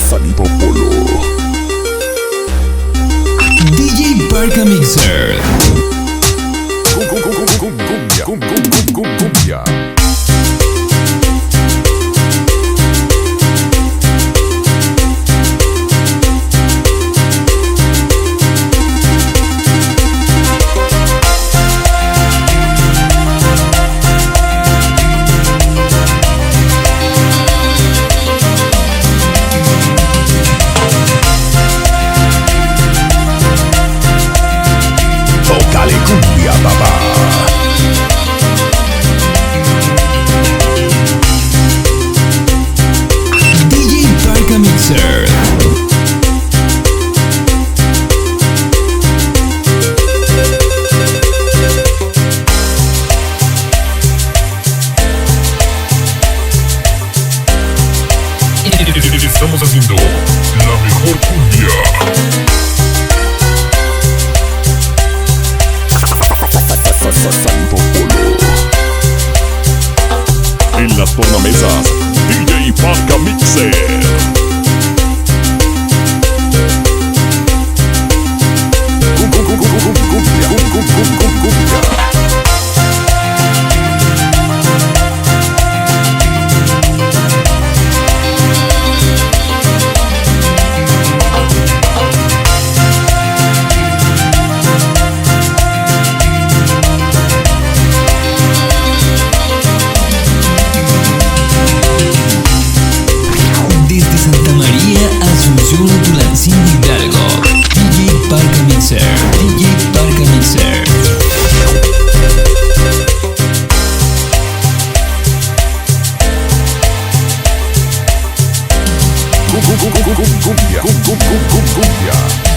Sonido Apolo. DJ Parka Mixer. Cumbia. Tócale cumbia, papá. DJ Parka Mixer. Estamos haciendo la mejor cumbia. Sonido Apolo. En las tornamesas, DJ Parka Mixer. Cumbia. Desde Santa María, Asunción, Tulancingo, Hidalgo. DJ Parka Mixer. DJ Parka Mixer. Cumbia.